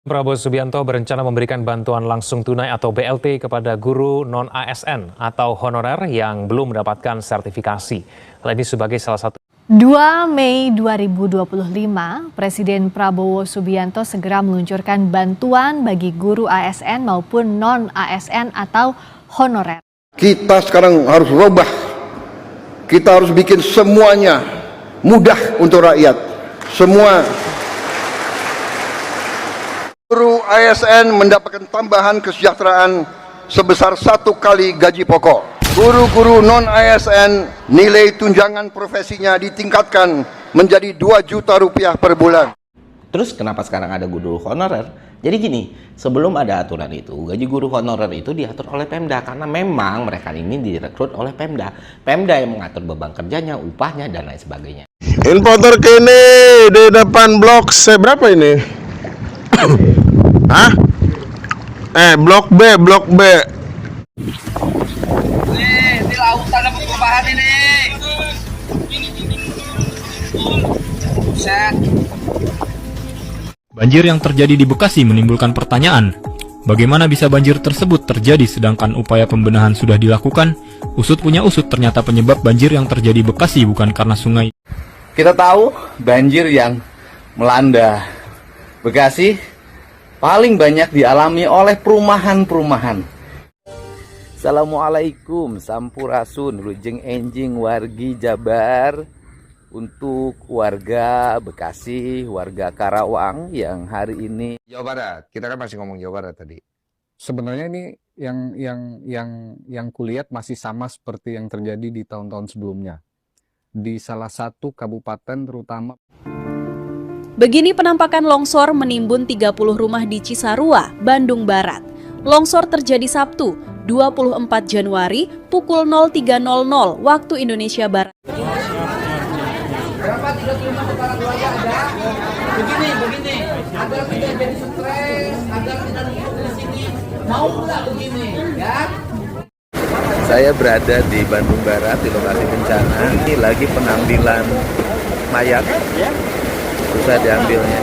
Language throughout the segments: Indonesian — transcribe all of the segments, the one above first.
Prabowo Subianto berencana memberikan bantuan langsung tunai atau BLT kepada guru non-ASN atau honorer yang belum mendapatkan sertifikasi. Hal ini sebagai salah satu 2 Mei 2025, Presiden Prabowo Subianto segera meluncurkan bantuan bagi guru ASN maupun non-ASN atau honorer. Kita sekarang harus rubah. Kita harus bikin semuanya mudah untuk rakyat. Semua guru ASN mendapatkan tambahan kesejahteraan sebesar 1 kali gaji pokok. Guru-guru non-ASN nilai tunjangan profesinya ditingkatkan menjadi 2 juta rupiah per bulan. Terus kenapa sekarang ada guru honorer? Jadi gini, sebelum ada aturan itu, gaji guru honorer itu diatur oleh Pemda karena memang mereka ini direkrut oleh Pemda. Pemda yang mengatur beban kerjanya, upahnya, dan lain sebagainya. Info terkini di depan blok C berapa ini? Hah? Blok B. Nih, di lautan ada perubahan ini. Set. Banjir yang terjadi di Bekasi menimbulkan pertanyaan, bagaimana bisa banjir tersebut terjadi sedangkan upaya pembenahan sudah dilakukan? Usut punya usut, ternyata penyebab banjir yang terjadi di Bekasi bukan karena sungai. Kita tahu banjir yang melanda Bekasi paling banyak dialami oleh perumahan-perumahan. Assalamualaikum, sampurasun, lujeng enjing wargi Jabar. Untuk warga Bekasi, warga Karawang yang hari ini Jawa Barat, kita kan masih ngomong Jawa Barat tadi. Sebenarnya ini yang kulihat masih sama seperti yang terjadi di tahun-tahun sebelumnya. Di salah satu kabupaten terutama. Begini penampakan longsor menimbun 30 rumah di Cisarua, Bandung Barat. Longsor terjadi Sabtu, 24 Januari pukul 03.00 waktu Indonesia Barat. Berapa 35 kepala keluarga ada? Begini, agar tidak jadi stres, agar tidak numpuk di sini. Mau nggak begini, ya? saya berada di Bandung Barat di lokasi bencana. Ini lagi penampilan mayat. Susah diambilnya.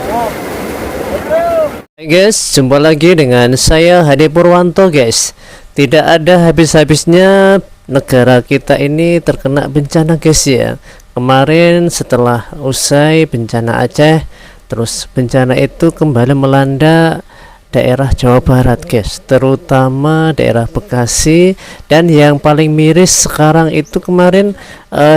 Hai guys, jumpa lagi dengan saya Hadi Purwanto guys. Tidak ada habis-habisnya negara kita ini terkena bencana guys ya. Kemarin setelah usai bencana Aceh, terus bencana itu kembali melanda daerah Jawa Barat guys, terutama daerah Bekasi, dan yang paling miris sekarang itu kemarin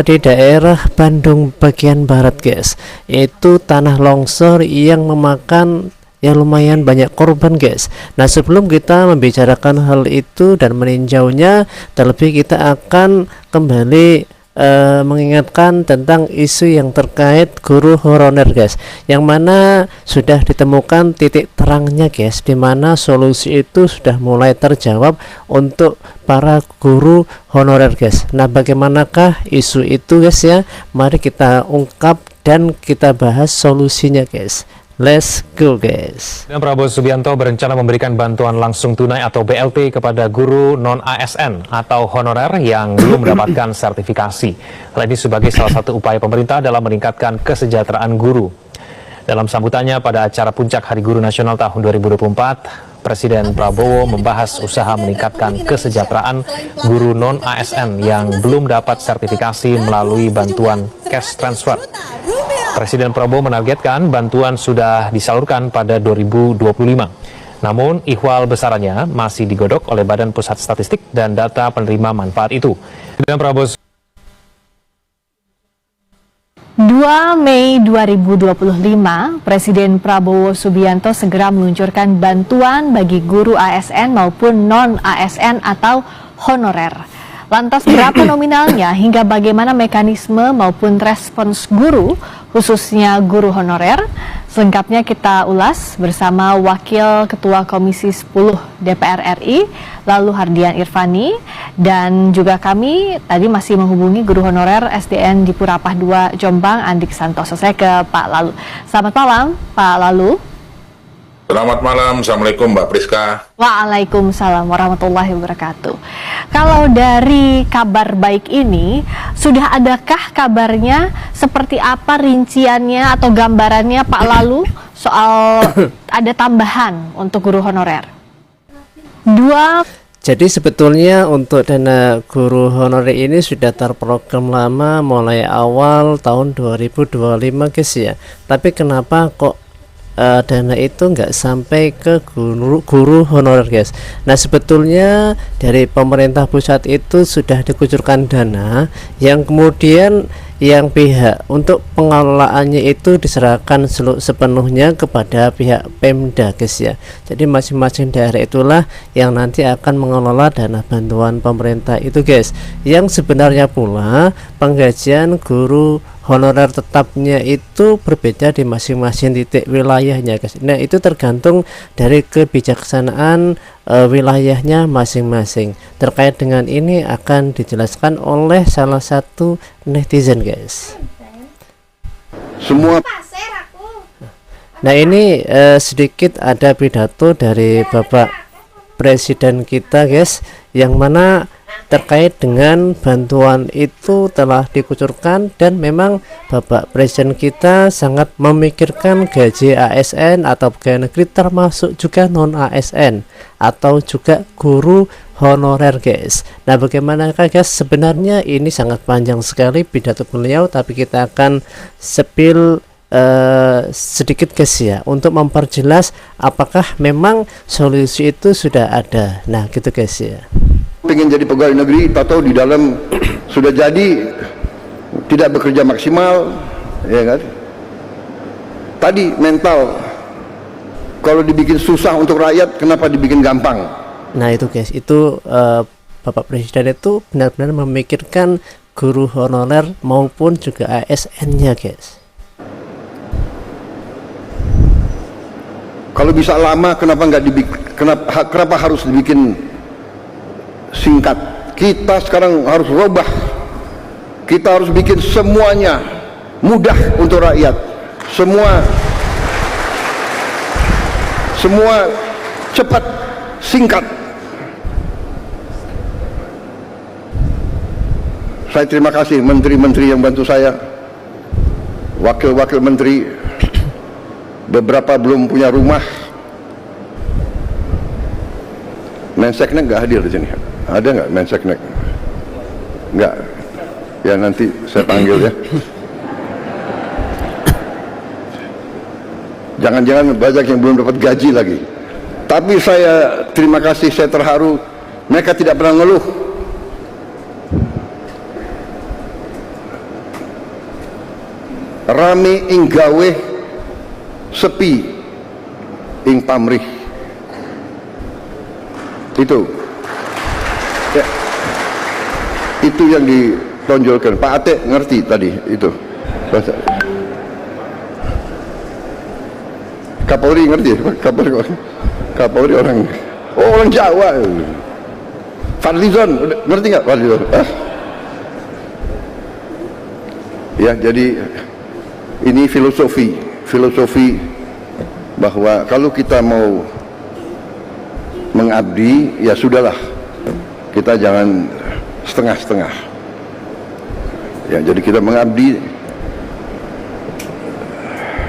di daerah Bandung bagian barat guys, yaitu tanah longsor yang memakan lumayan banyak korban guys. Nah, sebelum kita membicarakan hal itu dan meninjaunya, terlebih kita akan kembali mengingatkan tentang isu yang terkait guru honorer guys, yang mana sudah ditemukan titik terangnya guys, dimana solusi itu sudah mulai terjawab untuk para guru honorer guys. Nah, bagaimanakah isu itu guys ya? Mari kita ungkap dan kita bahas solusinya guys. Let's go guys. Dan Prabowo Subianto berencana memberikan bantuan langsung tunai atau BLT kepada guru non-ASN atau honorer yang belum mendapatkan sertifikasi. Hal ini sebagai salah satu upaya pemerintah dalam meningkatkan kesejahteraan guru. Dalam sambutannya pada acara Puncak Hari Guru Nasional tahun 2024, Presiden Prabowo membahas usaha meningkatkan kesejahteraan guru non-ASN yang belum dapat sertifikasi melalui bantuan cash transfer. Presiden Prabowo menargetkan bantuan sudah disalurkan pada 2025. Namun, ihwal besarannya masih digodok oleh Badan Pusat Statistik dan data penerima manfaat itu. Dan Prabowo 2 Mei 2025, Presiden Prabowo Subianto segera meluncurkan bantuan bagi guru ASN maupun non-ASN atau honorer. Lantas berapa nominalnya hingga bagaimana mekanisme maupun respons guru, khususnya guru honorer? Selengkapnya kita ulas bersama Wakil Ketua Komisi 10 DPR RI, lalu Hardian Irvani, dan juga kami tadi masih menghubungi guru honorer SDN di Purapah 2 Jombang, Andik Santoso. Saya ke Pak Lalu. Selamat malam, Pak Lalu. Selamat malam, Assalamualaikum Mbak Priska. Waalaikumsalam warahmatullahi wabarakatuh. Kalau dari kabar baik ini, sudah adakah kabarnya seperti apa rinciannya atau gambarannya Pak Lalu soal ada tambahan untuk guru honorer. Jadi sebetulnya untuk dana guru honorer ini sudah terprogram lama mulai awal tahun 2025 guys ya. Tapi kenapa kok dana itu nggak sampai ke guru honorer guys? Nah sebetulnya dari pemerintah pusat itu sudah dikucurkan dana yang kemudian yang pihak untuk pengelolaannya itu diserahkan sepenuhnya kepada pihak Pemda guys ya. Jadi masing-masing daerah itulah yang nanti akan mengelola dana bantuan pemerintah itu guys. Yang sebenarnya pula penggajian guru honorer tetapnya itu berbeda di masing-masing titik wilayahnya guys. Nah itu tergantung dari kebijaksanaan wilayahnya masing-masing. Terkait dengan ini akan dijelaskan oleh salah satu netizen guys. Semua. Nah ini sedikit ada pidato dari Bapak Presiden kita guys, yang mana terkait dengan bantuan itu telah dikucurkan dan memang Bapak Presiden kita sangat memikirkan gaji ASN atau pegawai negeri termasuk juga non ASN atau juga guru honorer guys. Nah bagaimana guys, sebenarnya ini sangat panjang sekali pidato beliau, tapi kita akan spill sedikit guys ya untuk memperjelas apakah memang solusi itu sudah ada. Nah gitu guys ya. Pengen jadi pegawai negeri, tahu di dalam sudah jadi tidak bekerja maksimal, ya kan? Tadi mental, kalau dibikin susah untuk rakyat, kenapa dibikin gampang? Nah itu guys, itu Bapak Presiden itu benar-benar memikirkan guru honorer maupun juga ASN-nya guys. Kalau bisa lama, kenapa nggak dibikin? Kenapa harus dibikin singkat? Kita sekarang harus rubah. Kita harus bikin semuanya mudah untuk rakyat. Semua cepat, singkat. Saya terima kasih menteri-menteri yang bantu saya, wakil-wakil menteri. Beberapa belum punya rumah. Menseknek nggak hadir di sini? Ada nggak Menseknek? Nggak. Ya nanti saya panggil ya. Jangan-jangan banyak yang belum dapat gaji lagi. Tapi saya terima kasih, saya terharu. Mereka tidak pernah ngeluh. Rame ing gawe, sepi ing pamrih. Itu ya, itu yang ditonjolkan. Pak Ate ngerti tadi itu bahasa. Kapolri ngerti? Kapolri orang Jawa. Fadlizon ngerti nggak Fadlizon? Ya jadi ini filosofi bahwa kalau kita mau mengabdi, ya sudahlah, kita jangan setengah-setengah ya. Jadi kita mengabdi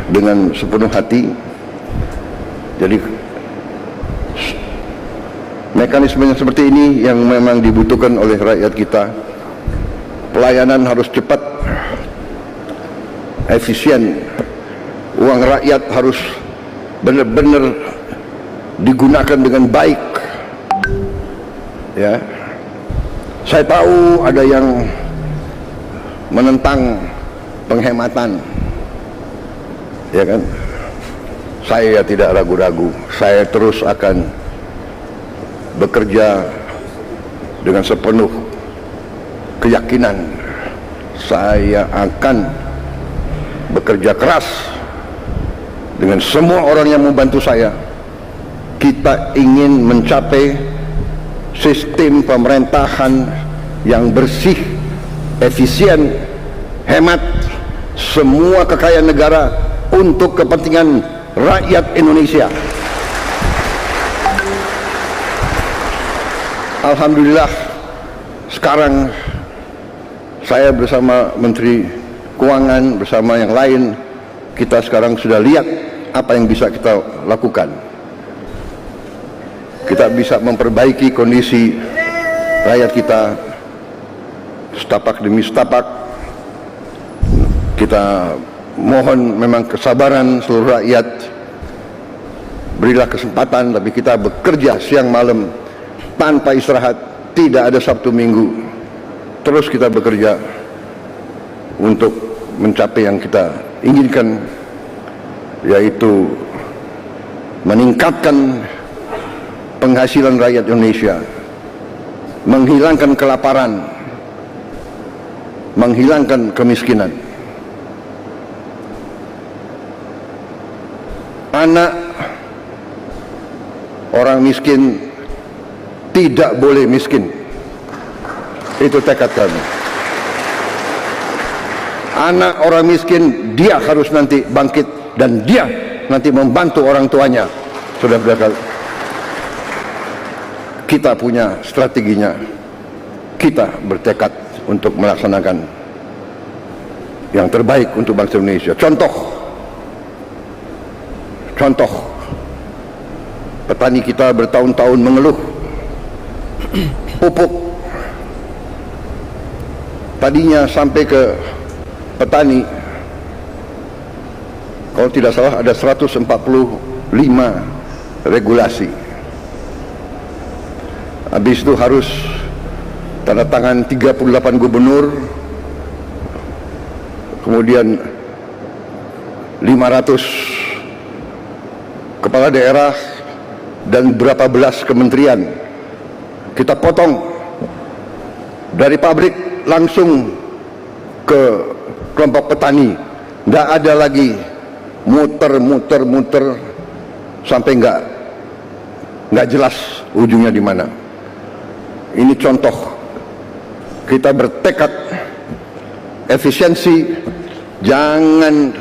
dengan sepenuh hati. Jadi mekanisme seperti ini yang memang dibutuhkan oleh rakyat kita. Pelayanan harus cepat, efisien, uang rakyat harus benar-benar digunakan dengan baik ya. Saya tahu ada yang menentang penghematan ya kan. Saya tidak ragu-ragu, saya terus akan bekerja dengan sepenuh keyakinan. Saya akan bekerja keras dengan semua orang yang membantu saya. Kita ingin mencapai sistem pemerintahan yang bersih, efisien, hemat, semua kekayaan negara untuk kepentingan rakyat Indonesia. Alhamdulillah, sekarang saya bersama Menteri Keuangan, bersama yang lain, kita sekarang sudah lihat apa yang bisa kita lakukan. Kita bisa memperbaiki kondisi rakyat kita setapak demi setapak. Kita mohon memang kesabaran seluruh rakyat. Berilah kesempatan, tapi kita bekerja siang malam tanpa istirahat, tidak ada Sabtu Minggu. Terus kita bekerja untuk mencapai yang kita inginkan, yaitu meningkatkan penghasilan rakyat Indonesia, menghilangkan kelaparan, menghilangkan kemiskinan. Anak orang miskin tidak boleh miskin. Itu tekad kami. Anak orang miskin, dia harus nanti bangkit dan dia nanti membantu orang tuanya. Saudara-saudara, kita punya strateginya. Kita bertekad untuk melaksanakan yang terbaik untuk bangsa Indonesia. Contoh, petani kita bertahun-tahun mengeluh pupuk. Tadinya sampai ke petani, kalau tidak salah ada 145 regulasi. Habis itu harus tanda tangan 38 gubernur, kemudian 500 kepala daerah dan berapa belas kementerian. Kita potong dari pabrik langsung ke kelompok petani. Nggak ada lagi muter sampai nggak jelas ujungnya di mana. Ini contoh. Kita bertekad efisiensi, jangan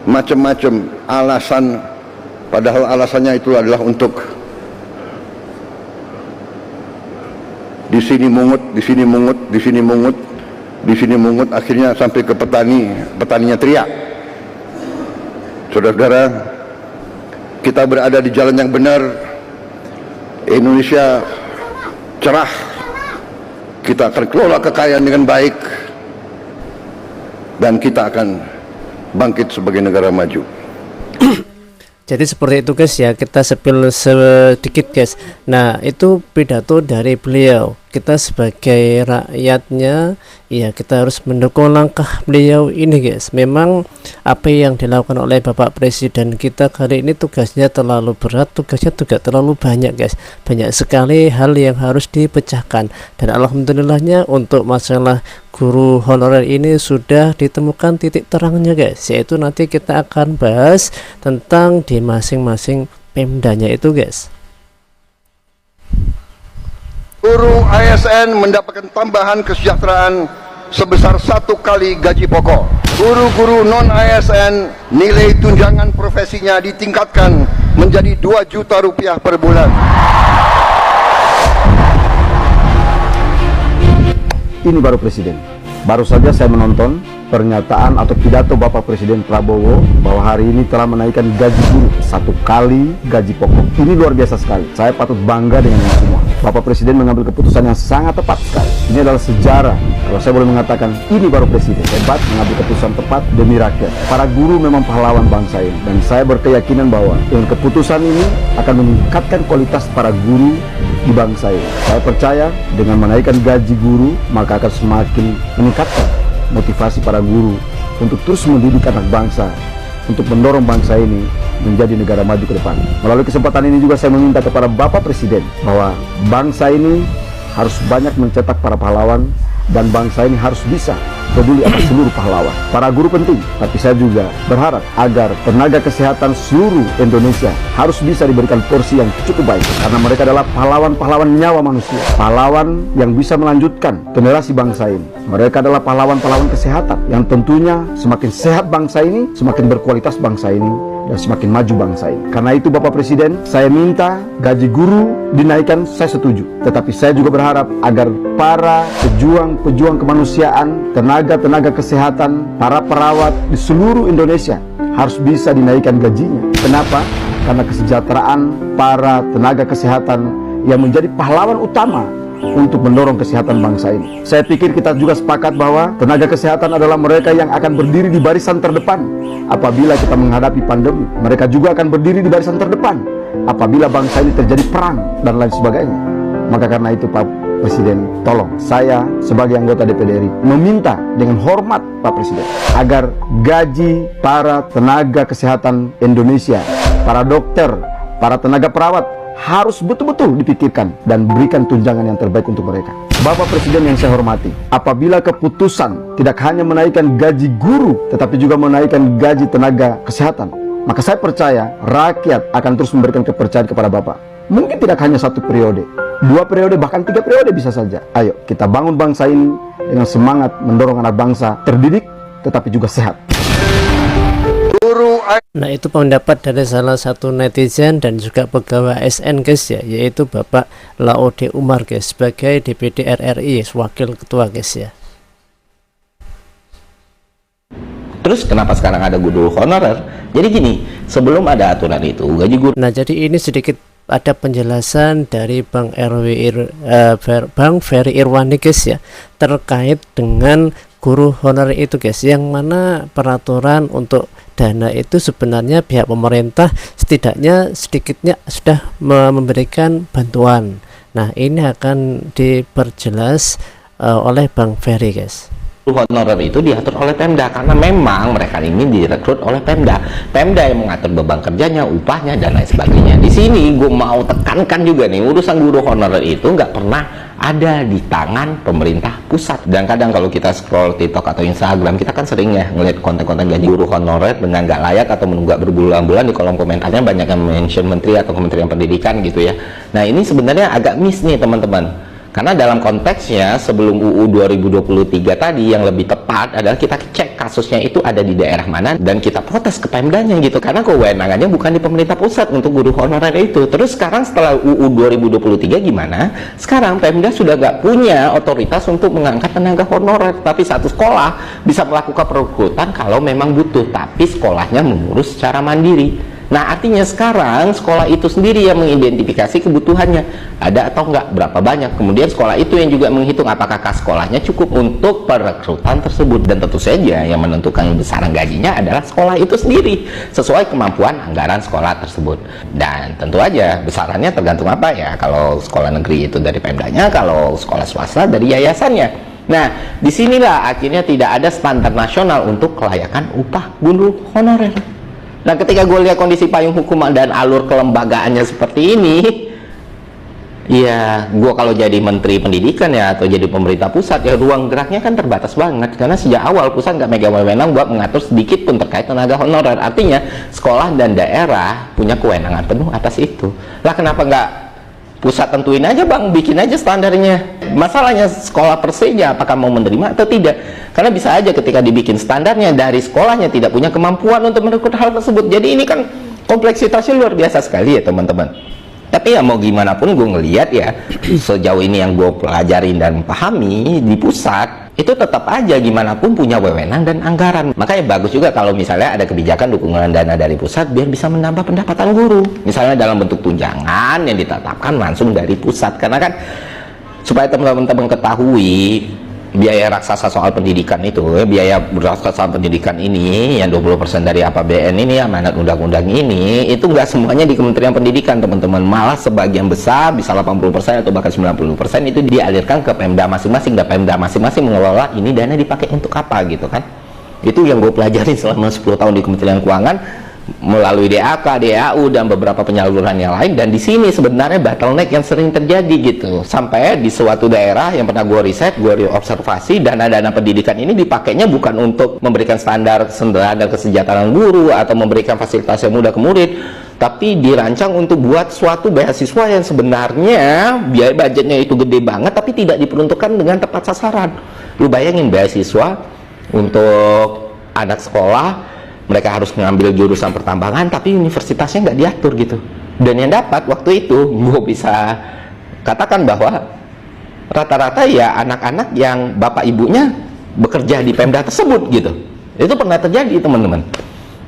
macam-macam alasan, padahal alasannya itu adalah untuk di sini mungut, akhirnya sampai ke petaninya teriak. Saudara-saudara, kita berada di jalan yang benar. Indonesia cerah, kita akan kelola kekayaan dengan baik, dan kita akan bangkit sebagai negara maju. Jadi seperti itu guys ya, kita spill sedikit guys. Nah itu pidato dari beliau. Kita sebagai rakyatnya, ya kita harus mendukung langkah beliau ini guys. Memang apa yang dilakukan oleh Bapak Presiden kita kali ini tugasnya terlalu berat, tugasnya juga terlalu banyak guys. Banyak sekali hal yang harus dipecahkan. Dan alhamdulillahnya untuk masalah guru honorer ini sudah ditemukan titik terangnya guys. Yaitu nanti kita akan bahas tentang di masing-masing Pemdanya itu guys. Guru ASN mendapatkan tambahan kesejahteraan sebesar 1 kali gaji pokok. Guru-guru non-ASN nilai tunjangan profesinya ditingkatkan menjadi 2 juta rupiah per bulan. Ini baru Presiden. Baru saja saya menonton pernyataan atau pidato Bapak Presiden Prabowo bahwa hari ini telah menaikkan gaji guru 1 kali gaji pokok. Ini luar biasa sekali. Saya patut bangga dengan ini semua. Bapak Presiden mengambil keputusan yang sangat tepat sekali. Ini adalah sejarah. Kalau saya boleh mengatakan, ini baru Presiden hebat mengambil keputusan tepat demi rakyat. Para guru memang pahlawan bangsa ini, dan saya berkeyakinan bahwa dengan keputusan ini akan meningkatkan kualitas para guru di bangsa ini. Saya percaya dengan menaikkan gaji guru maka akan semakin meningkatkan motivasi para guru untuk terus mendidik anak bangsa, untuk mendorong bangsa ini menjadi negara maju ke depan. Melalui kesempatan ini juga saya meminta kepada Bapak Presiden bahwa bangsa ini harus banyak mencetak para pahlawan, dan bangsa ini harus bisa peduli atas seluruh pahlawan. Para guru penting, tapi saya juga berharap agar tenaga kesehatan seluruh Indonesia harus bisa diberikan porsi yang cukup baik, karena mereka adalah pahlawan-pahlawan nyawa manusia, pahlawan yang bisa melanjutkan generasi bangsa ini. Mereka adalah pahlawan-pahlawan kesehatan yang tentunya semakin sehat bangsa ini, semakin berkualitas bangsa ini, dan semakin maju bangsa ini. Karena itu Bapak Presiden, saya minta gaji guru dinaikkan, saya setuju. Tetapi saya juga berharap agar para pejuang kemanusiaan, tenaga kesehatan, para perawat di seluruh Indonesia harus bisa dinaikkan gajinya. Kenapa? Karena kesejahteraan para tenaga kesehatan yang menjadi pahlawan utama untuk mendorong kesehatan bangsa ini. Saya pikir kita juga sepakat bahwa tenaga kesehatan adalah mereka yang akan berdiri di barisan terdepan apabila kita menghadapi pandemi. Mereka juga akan berdiri di barisan terdepan apabila bangsa ini terjadi perang dan lain sebagainya. Maka karena itu Pak Presiden, tolong saya sebagai anggota DPD RI meminta dengan hormat Pak Presiden agar gaji para tenaga kesehatan Indonesia, para dokter, para tenaga perawat harus betul-betul dipikirkan dan berikan tunjangan yang terbaik untuk mereka. Bapak Presiden yang saya hormati, apabila keputusan tidak hanya menaikkan gaji guru tetapi juga menaikkan gaji tenaga kesehatan, maka saya percaya rakyat akan terus memberikan kepercayaan kepada Bapak. Mungkin tidak hanya 1 periode, 2 periode, bahkan 3 periode bisa saja. Ayo kita bangun bangsa ini dengan semangat mendorong anak bangsa terdidik tetapi juga sehat. Nah, itu pendapat dari salah satu netizen dan juga pegawai ASN guys ya, yaitu Bapak Laude Umar guys, sebagai DPD RRI, wakil ketua guys ya. Terus kenapa sekarang ada guru honorer? Jadi gini, sebelum ada aturan itu gaji guru. Nah, jadi ini sedikit ada penjelasan dari Bang Ferry Irwani guys ya, terkait dengan guru honorer itu guys, yang mana peraturan untuk dana itu sebenarnya pihak pemerintah setidaknya sedikitnya sudah memberikan bantuan. Nah, ini akan diperjelas oleh Bang Ferry guys. Honorer itu diatur oleh Pemda karena memang mereka ini direkrut oleh Pemda. Pemda yang mengatur beban kerjanya, upahnya dan lain sebagainya. Di sini gue mau tekankan juga nih, urusan guru honorer itu nggak pernah ada di tangan pemerintah pusat. Dan kadang kalau kita scroll TikTok atau Instagram, kita kan sering ya ngeliat konten-konten gaji guru honorer dengan nggak layak atau menunggak berbulan-bulan. Di kolom komentarnya banyak yang mention menteri atau kementerian pendidikan gitu ya. Nah, ini sebenarnya agak miss nih teman-teman. Karena dalam konteksnya sebelum UU 2023 tadi yang lebih tepat adalah kita cek kasusnya itu ada di daerah mana dan kita protes ke Pemdanya gitu, karena kewenangannya bukan di pemerintah pusat untuk guru honorer itu. Terus sekarang setelah UU 2023 gimana? Sekarang Pemda sudah nggak punya otoritas untuk mengangkat tenaga honorer, tapi satu sekolah bisa melakukan perekrutan kalau memang butuh, tapi sekolahnya mengurus secara mandiri. Nah, artinya sekarang sekolah itu sendiri yang mengidentifikasi kebutuhannya ada atau enggak, berapa banyak. Kemudian sekolah itu yang juga menghitung apakah sekolahnya cukup untuk perekrutan tersebut. Dan tentu saja yang menentukan besaran gajinya adalah sekolah itu sendiri sesuai kemampuan anggaran sekolah tersebut. Dan tentu aja besarannya tergantung apa ya. Kalau sekolah negeri itu dari Pemdanya, kalau sekolah swasta dari yayasannya. Nah, disinilah akhirnya tidak ada standar nasional untuk kelayakan upah guru honorer. Nah, ketika gue lihat kondisi payung hukum dan alur kelembagaannya seperti ini, ya gue kalau jadi menteri pendidikan ya atau jadi pemerintah pusat ya ruang geraknya kan terbatas banget, karena sejak awal pusat nggak megang wewenang buat mengatur sedikit pun terkait tenaga honorer. Artinya sekolah dan daerah punya kewenangan penuh atas itu. Lah, kenapa nggak pusat tentuin aja bang, bikin aja standarnya? Masalahnya sekolah persenya apakah mau menerima atau tidak? Karena bisa aja ketika dibikin standarnya dari sekolahnya tidak punya kemampuan untuk merekrut hal tersebut. Jadi ini kan kompleksitasnya luar biasa sekali ya teman-teman. Tapi ya mau gimana pun gue ngelihat ya sejauh ini yang gue pelajarin dan pahami di pusat itu tetap aja gimana pun punya wewenang dan anggaran. Makanya bagus juga kalau misalnya ada kebijakan dukungan dana dari pusat biar bisa menambah pendapatan guru. Misalnya dalam bentuk tunjangan yang ditetapkan langsung dari pusat. Karena kan supaya teman-teman ketahui biaya raksasa soal pendidikan itu, biaya raksasa pendidikan ini yang 20% dari APBN ini, amanat undang-undang ini, itu nggak semuanya di Kementerian Pendidikan teman-teman, malah sebagian besar bisa 80% atau bahkan 90% itu dialirkan ke Pemda masing-masing, dan Pemda masing-masing mengelola ini dana dipakai untuk apa gitu kan. Itu yang gue pelajari selama 10 tahun di Kementerian Keuangan melalui DAK, DAU dan beberapa penyaluran yang lain. Dan di sini sebenarnya bottleneck yang sering terjadi gitu, sampai di suatu daerah yang pernah gue riset, gue observasi, dana-dana pendidikan ini dipakainya bukan untuk memberikan standar kesejahteraan guru atau memberikan fasilitas yang mudah ke murid, tapi dirancang untuk buat suatu beasiswa yang sebenarnya biaya budgetnya itu gede banget tapi tidak diperuntukkan dengan tepat sasaran. Lu bayangin beasiswa untuk anak sekolah, mereka harus mengambil jurusan pertambangan tapi universitasnya nggak diatur gitu, dan yang dapat waktu itu gue bisa katakan bahwa rata-rata ya anak-anak yang bapak ibunya bekerja di Pemda tersebut gitu. Itu pernah terjadi teman-teman.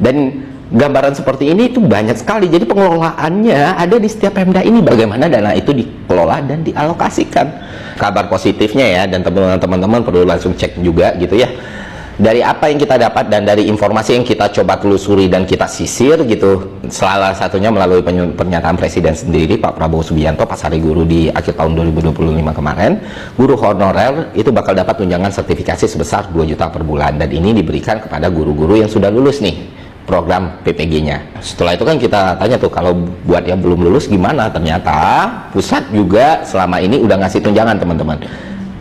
Dan gambaran seperti ini itu banyak sekali. Jadi pengelolaannya ada di setiap Pemda ini, bagaimana dana itu dikelola dan dialokasikan. Kabar positifnya ya, dan teman-teman perlu langsung cek juga gitu ya, dari apa yang kita dapat dan dari informasi yang kita coba telusuri dan kita sisir gitu, salah satunya melalui pernyataan Presiden sendiri, Pak Prabowo Subianto pas Hari Guru di akhir tahun 2025 kemarin, guru honorer itu bakal dapat tunjangan sertifikasi sebesar 2 juta per bulan, dan ini diberikan kepada guru-guru yang sudah lulus nih program PPG-nya. Setelah itu kan kita tanya tuh, kalau buat yang belum lulus gimana? Ternyata pusat juga selama ini udah ngasih tunjangan teman-teman.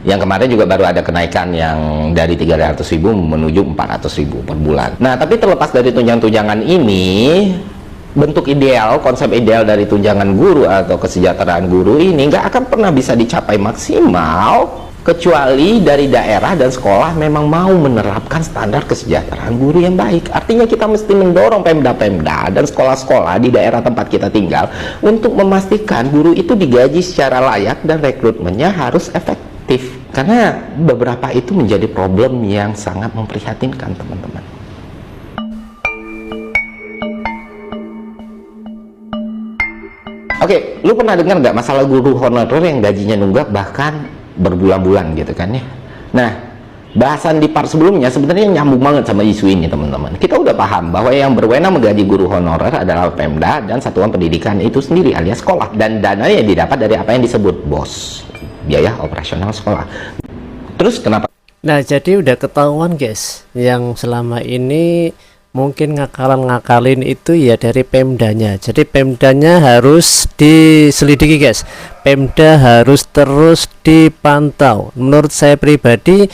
Yang kemarin juga baru ada kenaikan yang dari 300.000 menuju 400.000 per bulan. Nah, tapi terlepas dari tunjangan-tunjangan ini, bentuk ideal, konsep ideal dari tunjangan guru atau kesejahteraan guru ini nggak akan pernah bisa dicapai maksimal kecuali dari daerah dan sekolah memang mau menerapkan standar kesejahteraan guru yang baik. Artinya kita mesti mendorong Pemda-Pemda dan sekolah-sekolah di daerah tempat kita tinggal untuk memastikan guru itu digaji secara layak dan rekrutmennya harus efektif. Karena beberapa itu menjadi problem yang sangat memprihatinkan teman-teman. Oke, lu pernah dengar nggak masalah guru honorer yang gajinya nunggak bahkan berbulan-bulan gitu kan ya? Nah, bahasan di part sebelumnya sebenarnya nyambung banget sama isu ini teman-teman. Kita udah paham bahwa yang berwenang menggaji guru honorer adalah Pemda dan satuan pendidikan itu sendiri alias sekolah, dan dananya didapat dari apa yang disebut BOS, biaya operasional sekolah. Terus kenapa? Nah, jadi udah ketahuan guys, yang selama ini mungkin ngakalin itu ya dari Pemdanya. Jadi Pemdanya harus diselidiki guys, Pemda harus terus dipantau. Menurut saya pribadi,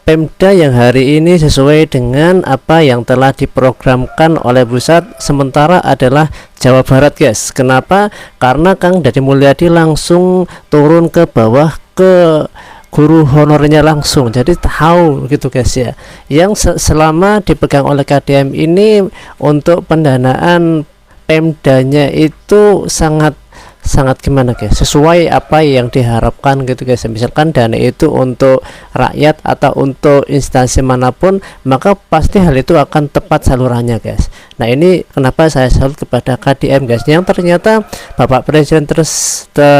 Pemda yang hari ini sesuai dengan apa yang telah diprogramkan oleh pusat sementara adalah Jawa Barat guys. Kenapa? Karena Kang Deddy Mulyadi langsung turun ke bawah ke guru honornya langsung, jadi tahu gitu guys ya, yang selama dipegang oleh KDM ini untuk pendanaan Pemdanya itu sangat gimana guys, sesuai apa yang diharapkan gitu guys. Misalkan dana itu untuk rakyat atau untuk instansi manapun, maka pasti hal itu akan tepat salurannya guys. Nah, ini kenapa saya salut kepada KDM guys, yang ternyata Bapak Presiden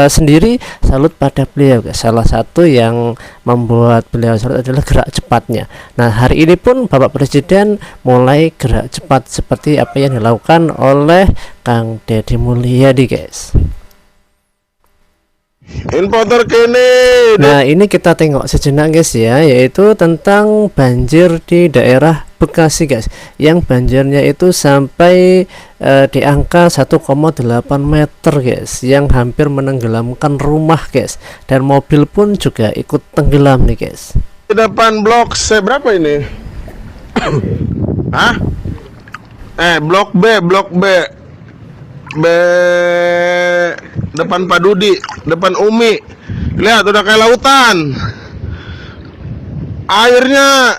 sendiri salut pada beliau guys. Salah satu yang membuat beliau salut adalah gerak cepatnya. Nah, hari ini pun Bapak Presiden mulai gerak cepat seperti apa yang dilakukan oleh Kang Deddy Mulyadi guys. Info terkini. Nah, ini kita tengok sejenak guys ya, yaitu tentang banjir di daerah Bekasi guys, yang banjirnya itu sampai di angka 1,8 meter guys, yang hampir menenggelamkan rumah guys, dan mobil pun juga ikut tenggelam nih guys. Di depan blok C berapa ini? Hah? Blok B depan Pak Dudi, depan Umi. Lihat udah kayak lautan. Airnya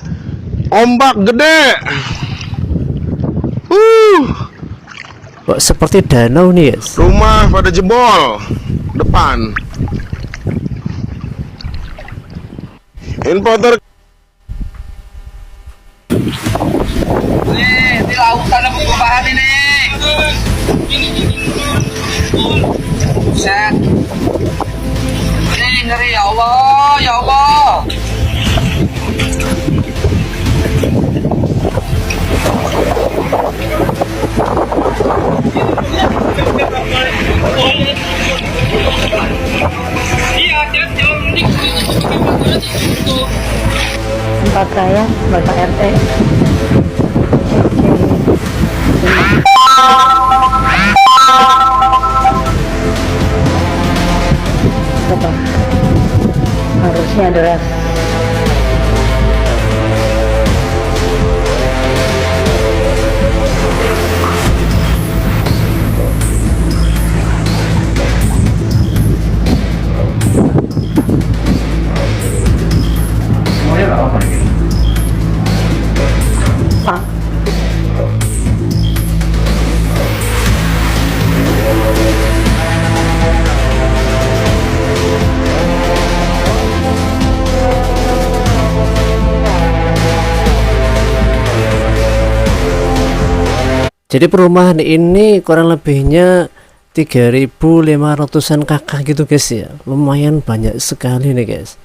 ombak gede. Kok seperti danau nih guys. Rumah pada jebol depan. Info Nih, di lautan ada perubahan ini. Set. Ini ngeri ya Allah, ya Allah. Tempat saya Bapak RT. Betul. Harusnya adalah Pak. Jadi perumahan ini kurang lebihnya 3.500-an kakak gitu guys ya. Lumayan banyak sekali nih guys.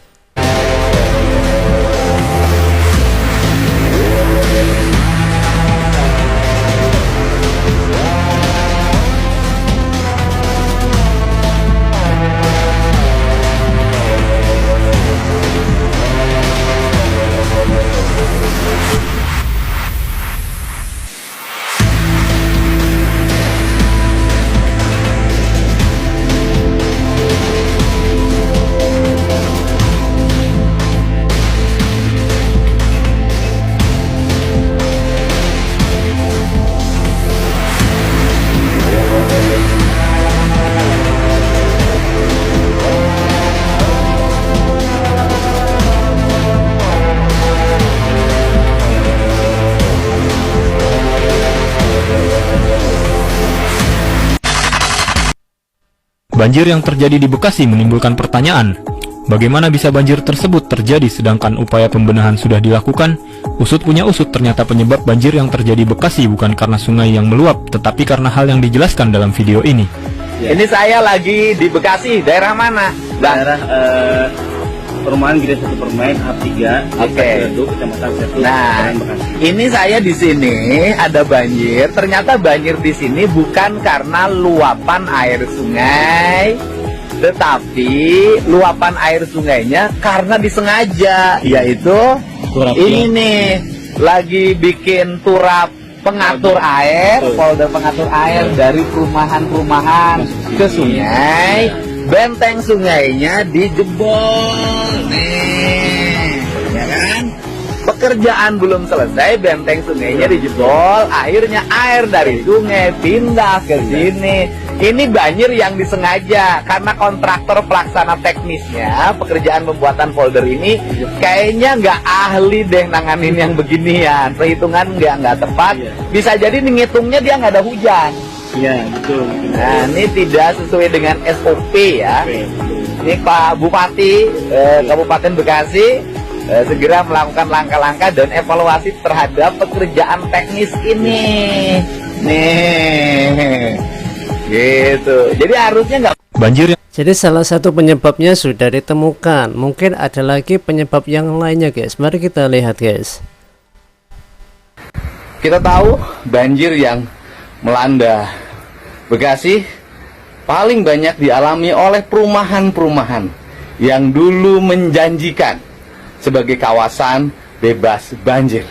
Banjir yang terjadi di Bekasi menimbulkan pertanyaan, bagaimana bisa banjir tersebut terjadi sedangkan upaya pembenahan sudah dilakukan? Usut punya usut, ternyata penyebab banjir yang terjadi di Bekasi bukan karena sungai yang meluap, tetapi karena hal yang dijelaskan dalam video ini. Ini saya lagi di Bekasi, daerah mana? Daerah Perumahan Gede 1 Permain A3, Oke. Kecamatan Setu, Nah, Bekasi. ini saya di sini ada banjir. Ternyata banjir di sini bukan karena luapan air sungai, tetapi luapan air sungainya karena disengaja, yaitu ini nih lagi bikin turap pengatur air, folder pengatur air dari perumahan-perumahan ke sungai. Benteng sungainya dijebol nih, ya kan? Pekerjaan belum selesai, benteng sungainya dijebol, akhirnya air dari sungai pindah ke sini. Ini banjir yang disengaja karena kontraktor pelaksana teknisnya pekerjaan pembuatan folder ini kayaknya nggak ahli deh nanganin yang beginian, perhitungan nggak tepat. Bisa jadi ngitungnya dia nggak ada hujan. Iya, betul. Nah, ini tidak sesuai dengan SOP ya. Ini Pak Bupati Kabupaten Bekasi segera melakukan langkah-langkah dan evaluasi terhadap pekerjaan teknis ini. Nih, gitu. Jadi harusnya nggak banjir. Jadi salah satu penyebabnya sudah ditemukan. Mungkin ada lagi penyebab yang lainnya guys. Mari kita lihat guys. Kita tahu banjir yang melanda Bekasi paling banyak dialami oleh perumahan-perumahan yang dulu menjanjikan sebagai kawasan bebas banjir.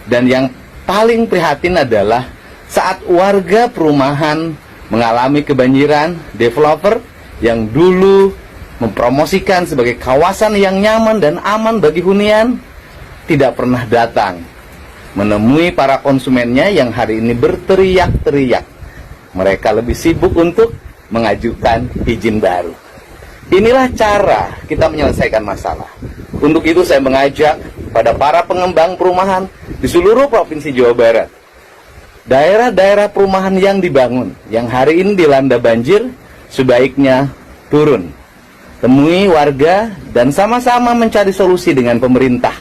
Dan yang paling prihatin adalah saat warga perumahan mengalami kebanjiran, developer yang dulu mempromosikan sebagai kawasan yang nyaman dan aman bagi hunian tidak pernah datang menemui para konsumennya yang hari ini berteriak-teriak. Mereka lebih sibuk untuk mengajukan izin baru. Inilah cara kita menyelesaikan masalah. Untuk itu saya mengajak pada para pengembang perumahan di seluruh Provinsi Jawa Barat. Daerah-daerah perumahan yang dibangun, yang hari ini dilanda banjir, sebaiknya turun. Temui warga dan sama-sama mencari solusi dengan pemerintah.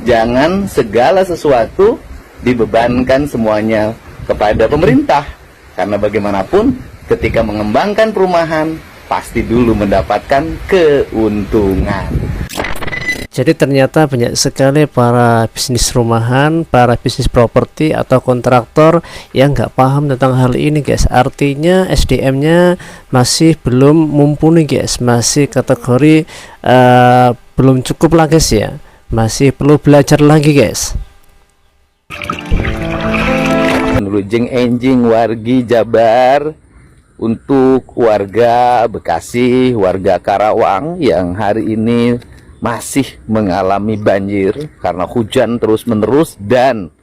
Jangan segala sesuatu dibebankan semuanya kepada pemerintah. Karena bagaimanapun ketika mengembangkan perumahan pasti dulu mendapatkan keuntungan. Jadi ternyata banyak sekali para bisnis rumahan, para bisnis properti atau kontraktor yang nggak paham tentang hal ini guys. Artinya SDM-nya masih belum mumpuni guys, masih kategori belum cukup lah guys ya, masih perlu belajar lagi guys. Menurujeng enjing wargi Jabar untuk warga Bekasi, warga Karawang yang hari ini masih mengalami banjir karena hujan terus-menerus dan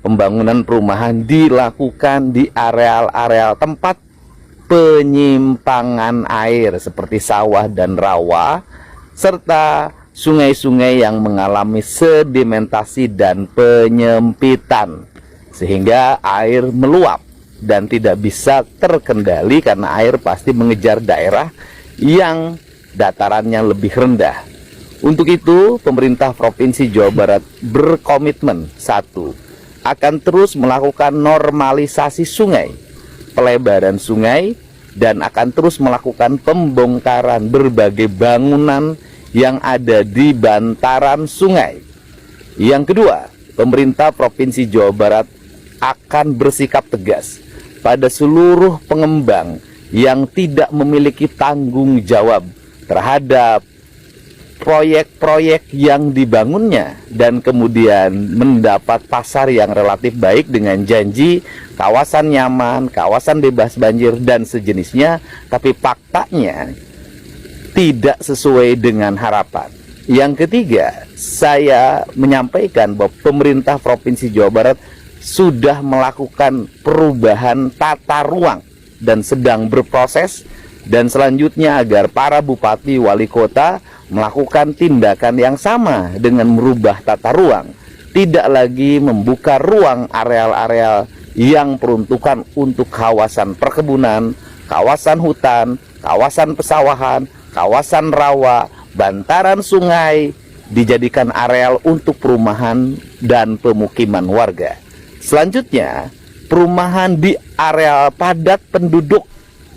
pembangunan perumahan dilakukan di areal-areal tempat penyimpangan air seperti sawah dan rawa serta sungai-sungai yang mengalami sedimentasi dan penyempitan sehingga air meluap dan tidak bisa terkendali karena air pasti mengejar daerah yang datarannya lebih rendah. Untuk itu, pemerintah Provinsi Jawa Barat berkomitmen, satu, akan terus melakukan normalisasi sungai, pelebaran sungai, dan akan terus melakukan pembongkaran berbagai bangunan yang ada di bantaran sungai. Yang kedua, pemerintah Provinsi Jawa Barat akan bersikap tegas pada seluruh pengembang yang tidak memiliki tanggung jawab terhadap proyek-proyek yang dibangunnya dan kemudian mendapat pasar yang relatif baik dengan janji kawasan nyaman, kawasan bebas banjir dan sejenisnya, tapi faktanya tidak sesuai dengan harapan. Yang ketiga, saya menyampaikan bahwa pemerintah Provinsi Jawa Barat sudah melakukan perubahan tata ruang dan sedang berproses, dan selanjutnya agar para bupati wali kota melakukan tindakan yang sama dengan merubah tata ruang, tidak lagi membuka ruang areal-areal yang peruntukan untuk kawasan perkebunan, kawasan hutan, kawasan pesawahan, kawasan rawa, bantaran sungai, dijadikan areal untuk perumahan dan pemukiman warga. Selanjutnya, perumahan di areal padat penduduk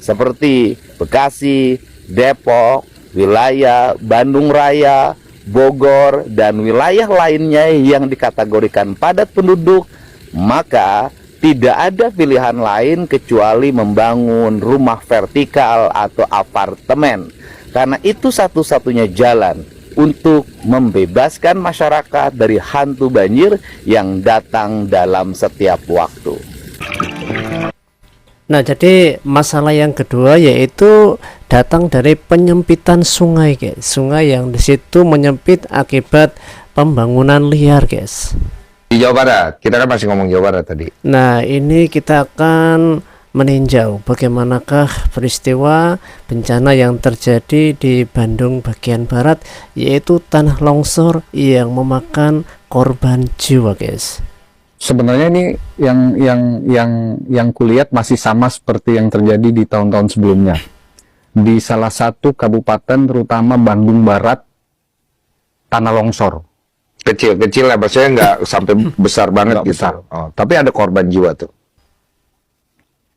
seperti Bekasi, Depok, wilayah Bandung Raya, Bogor, dan wilayah lainnya yang dikategorikan padat penduduk, maka tidak ada pilihan lain kecuali membangun rumah vertikal atau apartemen, karena itu satu-satunya jalan untuk membebaskan masyarakat dari hantu banjir yang datang dalam setiap waktu. Nah, jadi masalah yang kedua yaitu datang dari penyempitan sungai, guys. Sungai yang di situ menyempit akibat pembangunan liar, guys. Di Jawa Barat, kita kan masih ngomong Jawa Barat tadi. Nah, ini kita akan meninjau bagaimanakah peristiwa bencana yang terjadi di Bandung bagian barat, yaitu tanah longsor yang memakan korban jiwa, guys. Sebenarnya ini yang kulihat masih sama seperti yang terjadi di tahun-tahun sebelumnya. Di salah satu kabupaten terutama Bandung Barat, tanah longsor. Kecil lah, maksudnya nggak sampai besar banget gitu. Besar. Oh, tapi ada korban jiwa tuh.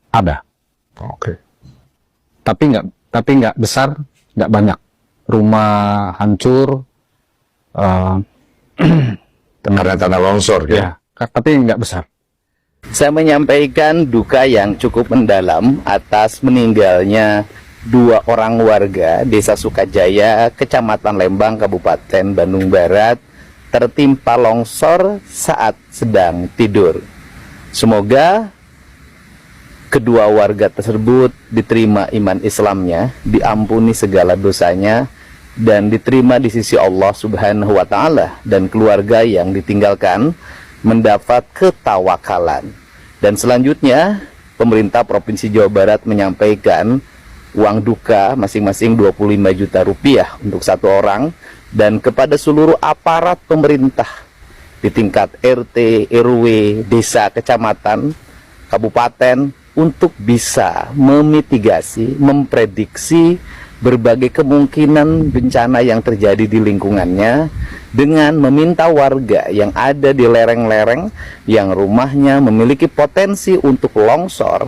Ada. Oke. Tapi nggak besar, nggak banyak. Rumah hancur. Karena tanah longsor, ya. Tapi nggak besar. Saya menyampaikan duka yang cukup mendalam atas meninggalnya 2 orang warga Desa Sukajaya, Kecamatan Lembang, Kabupaten Bandung Barat, tertimpa longsor saat sedang tidur. Semoga kedua warga tersebut diterima iman Islamnya, diampuni segala dosanya, dan diterima di sisi Allah Subhanahu wa Ta'ala, dan keluarga yang ditinggalkan mendapat ketawakalan. Dan selanjutnya pemerintah Provinsi Jawa Barat menyampaikan uang duka masing-masing 25 juta rupiah untuk 1 orang, dan kepada seluruh aparat pemerintah di tingkat RT, RW, desa, kecamatan, kabupaten untuk bisa memitigasi, memprediksi berbagai kemungkinan bencana yang terjadi di lingkungannya, dengan meminta warga yang ada di lereng-lereng yang rumahnya memiliki potensi untuk longsor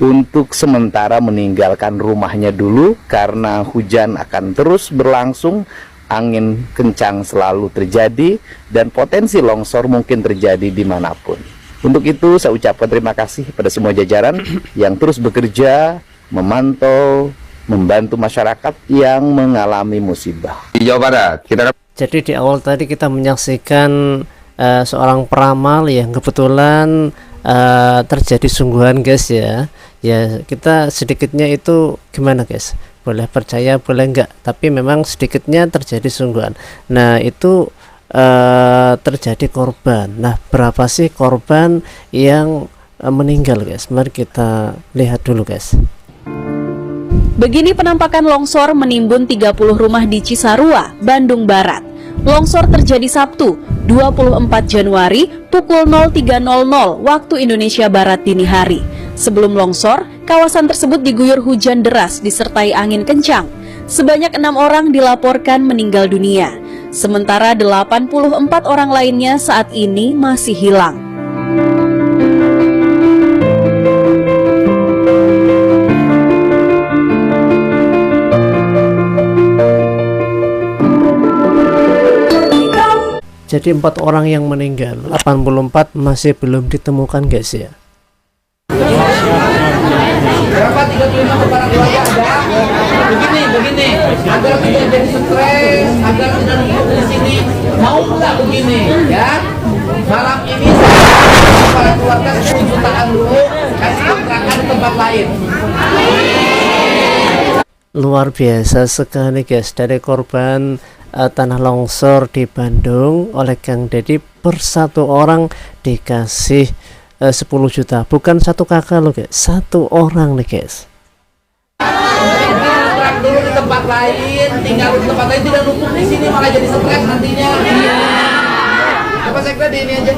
untuk sementara meninggalkan rumahnya dulu, karena hujan akan terus berlangsung, angin kencang selalu terjadi, dan potensi longsor mungkin terjadi dimanapun. Untuk itu saya ucapkan terima kasih pada semua jajaran yang terus bekerja, memantau, membantu masyarakat yang mengalami musibah. Di Jawa Barat, kita Jadi di awal tadi kita menyaksikan seorang peramal yang kebetulan terjadi sungguhan, guys, ya. Ya, kita sedikitnya itu gimana, guys? Boleh percaya, boleh enggak, tapi memang sedikitnya terjadi sungguhan. Nah, itu terjadi korban. Nah, berapa sih korban yang meninggal, guys? Mari kita lihat dulu, guys. Begini penampakan longsor menimbun 30 rumah di Cisarua, Bandung Barat. Longsor terjadi Sabtu, 24 Januari pukul 03.00 waktu Indonesia Barat dini hari. Sebelum longsor, kawasan tersebut diguyur hujan deras disertai angin kencang. Sebanyak 6 orang dilaporkan meninggal dunia, sementara 84 orang lainnya saat ini masih hilang. Jadi 4 orang yang meninggal, 84 masih belum ditemukan guys ya. Berapa 35 kepala keluarga ada? Begini, agar tidak jadi stres, agar tidak numpuk di sini. Mau nggak begini, ya? Malam ini kepala keluarga 10 jutaan dulu, kasih kontrakan di tempat lain. Luar biasa sekali guys, dari korban tanah longsor di Bandung oleh Kang Deddy per 1 orang dikasih 10 juta, bukan 1 kakak loh guys, 1 orang nih guys. Kontrak dulu di tempat lain, tinggal di tempat lain, tidak numpuk di sini malah jadi stres nantinya. Apa sekda di ini aja?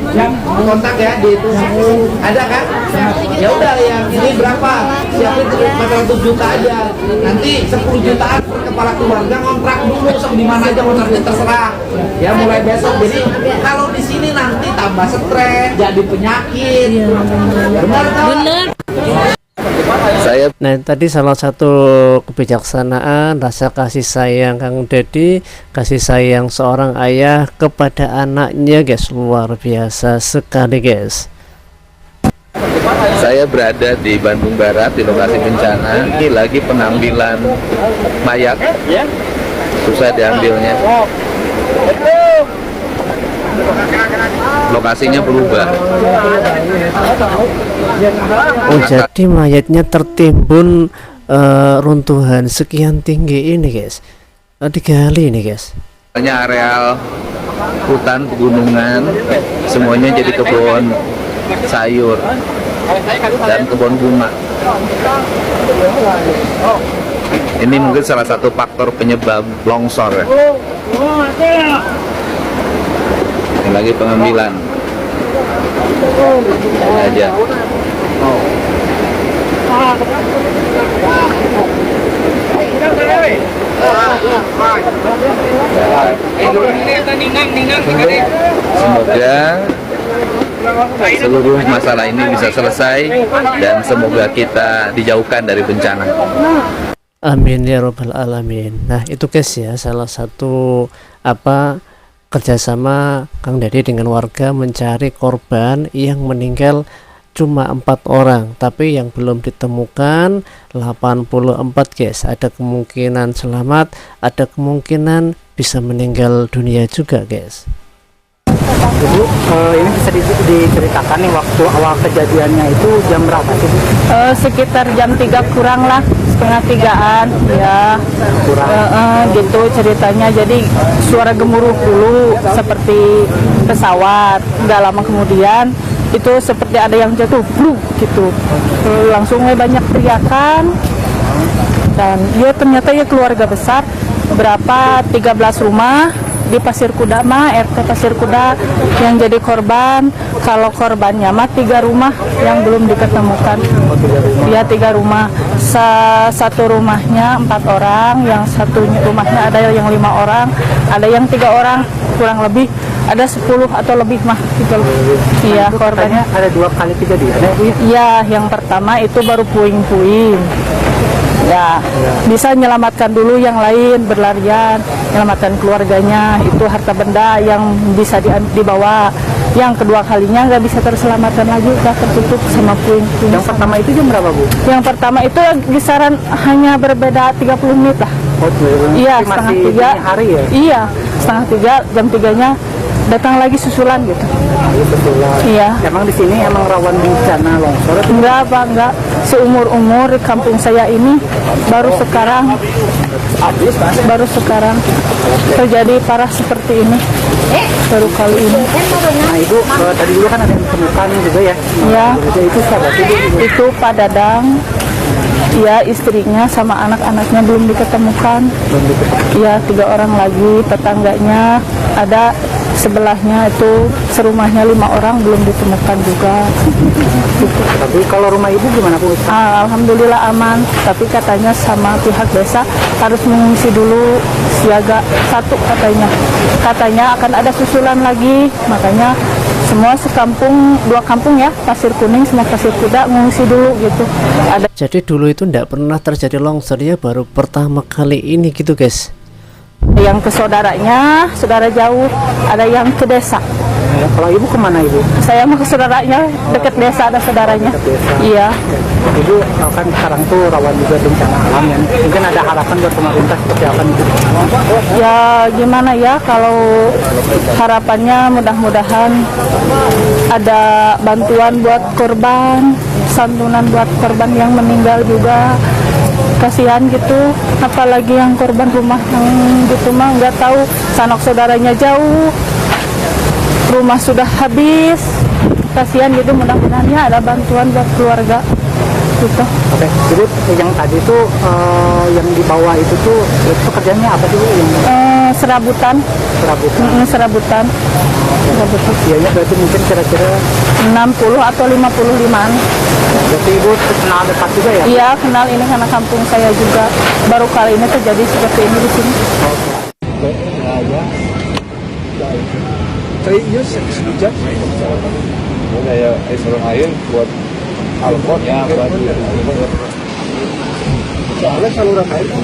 Kontak ya di itu. Ada kan? Ya udah, yang ini berapa? Siapin 400 juta aja. Nanti 10 jutaan per kepala keluarga, kontrak dulu di mana aja kontraknya terserah. Ya mulai besok. Jadi kalau di sini nanti tambah stres, jadi penyakit. Benar kan? Benar. Nah tadi salah satu kebijaksanaan, rasa kasih sayang Kang Deddy, kasih sayang seorang ayah kepada anaknya guys, luar biasa sekali guys. Saya berada di Bandung Barat di lokasi bencana. Ini lagi pengambilan mayat, susah diambilnya. Lokasinya berubah. Oh jadi mayatnya tertimbun runtuhan sekian tinggi ini guys, digali ini guys. Hanya areal hutan pegunungan, semuanya jadi kebun sayur dan kebun bunga. Ini mungkin salah satu faktor penyebab longsor ya. Ini lagi pengambilan. Ini aja. Semoga seluruh masalah ini bisa selesai dan semoga kita dijauhkan dari bencana. Amin ya robbal alamin. Nah itu guys ya, salah satu kerjasama Kang Deddy dengan warga mencari korban yang meninggal cuma 4 orang, tapi yang belum ditemukan 84 guys. Ada kemungkinan selamat, ada kemungkinan bisa meninggal dunia juga guys. Ibu, ini bisa diceritakan nih waktu awal kejadiannya itu jam berapa sih? Sekitar jam 3 kurang lah, setengah 3-an ya. Gitu ceritanya. Jadi suara gemuruh dulu seperti pesawat, nggak lama kemudian itu seperti ada yang jatuh, gitu. Langsung banyak teriakan dan ya ternyata ya keluarga besar, berapa 13 rumah di Pasir Kuda RT Pasir Kuda yang jadi korban. Kalau korbannya 3 rumah yang belum diketemukan. Ya 3 rumah. Satu rumahnya 4 orang, yang satu rumahnya ada yang 5 orang, ada yang 3 orang kurang lebih, ada 10 atau lebih mah gitu. Iya, korbannya ada 2 kali kejadian. Iya, yang pertama itu baru puing-puing. Ya, bisa menyelamatkan dulu yang lain, berlarian, menyelamatkan keluarganya, itu harta benda yang bisa dibawa. Yang kedua kalinya nggak bisa terselamatkan lagi, udah tertutup sama puing-puing. Yang pertama itu jam berapa, Bu? Yang pertama itu kisaran hanya berbeda 30 menit lah. Iya, setengah 3 hari ya? Iya, setengah 3, jam 3-nya datang lagi susulan gitu. Iya. Emang di sini emang rawan bencana longsor? Enggak, Pak, enggak. Seumur-umur di kampung saya ini baru sekarang terjadi parah seperti ini. Baru kali ini. Nah, Ibu, tadi dulu kan ada yang ditemukan juga ya? Iya. Itu siapa? Itu Pak Dadang. Iya, istrinya sama anak-anaknya belum diketemukan. Iya, 3 orang lagi, tetangganya ada sebelahnya itu serumahnya 5 orang belum ditemukan juga. Tapi kalau rumah Ibu gimana, Bu? Alhamdulillah aman, tapi katanya sama pihak desa harus mengungsi dulu siaga 1 katanya. Katanya akan ada susulan lagi, makanya semua sekampung, 2 kampung ya, Pasir Kuning sama Pasir Kuda mengungsi dulu gitu. Jadi dulu itu tidak pernah terjadi longsor ya, baru pertama kali ini gitu guys. Yang ke saudaranya, saudara jauh, ada yang ke desa. Kalau ibu kemana ibu? Saya mau ke saudaranya, dekat desa ada saudaranya. Iya. Ibu kan sekarang tuh rawan juga bencana alam ya. Mungkin ada harapan buat pemerintah seperti apa nih? Ya gimana ya, kalau harapannya mudah-mudahan ada bantuan buat korban, santunan buat korban yang meninggal juga. Kasihan gitu, apalagi yang korban rumah yang gitu mah nggak tahu, sanak saudaranya jauh, rumah sudah habis, kasihan gitu. Mudah-mudahan ya ada bantuan buat keluarga gitu. Oke, Ibu yang tadi tuh yang di bawah itu tuh pekerjaannya apa sih Bu? Serabutan. Serabutan. Biayanya berarti mungkin kira-kira 60 atau 55-an. Berarti Ibu kenal dekat juga ya? Iya, kenal, ini karena kampung saya juga. Baru kali ini terjadi seperti ini di sini. Oke, ya. Serius sejak ya suruh air buat alkohol ya buat soalnya saluran air kan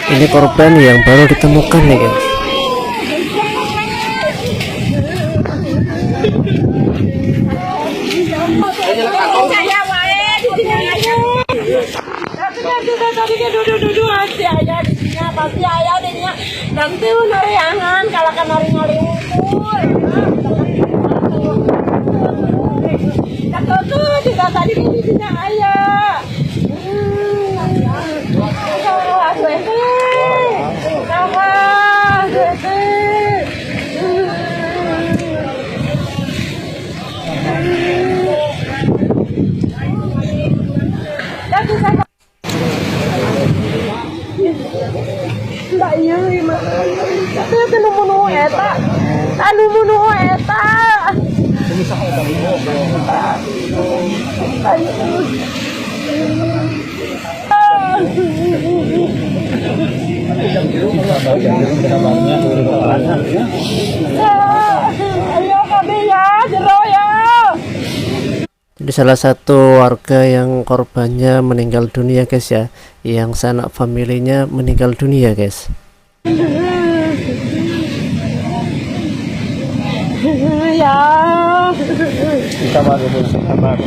Ini korban yang baru ditemukan nih guys. Pasti ayah dehnya dan tuh nariangan kalau kan nari-nari ukur. Tuh tidak tadi di sini ayah. Mbak Yui mah. Tapi nu eta. Anu munu eta. Ayo kami ya, jero ya. Jadi salah satu warga yang korbannya meninggal dunia guys ya, yang sanak familinya meninggal dunia guys. Ya. sabar ibu, sabar.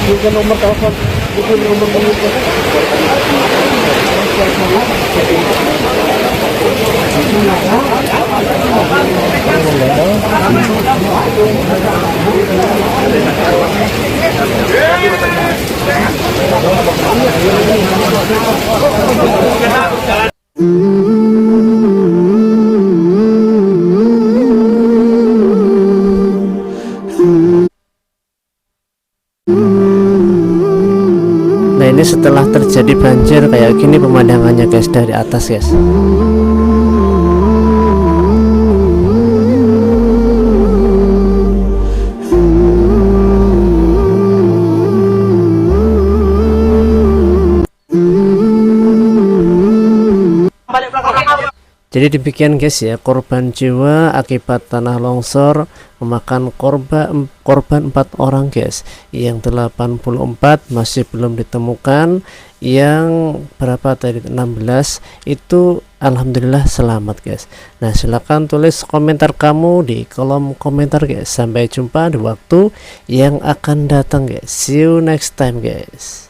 Bukan nomor telepon, bukan nomor telepon. Nah ini setelah terjadi banjir kayak gini pemandangannya guys dari atas guys. Jadi demikian guys ya, korban jiwa akibat tanah longsor memakan korban 4 orang guys, yang 84 masih belum ditemukan, yang berapa tadi 16 itu alhamdulillah selamat guys. Nah silahkan tulis komentar kamu di kolom komentar guys. Sampai jumpa di waktu yang akan datang guys. See you next time guys.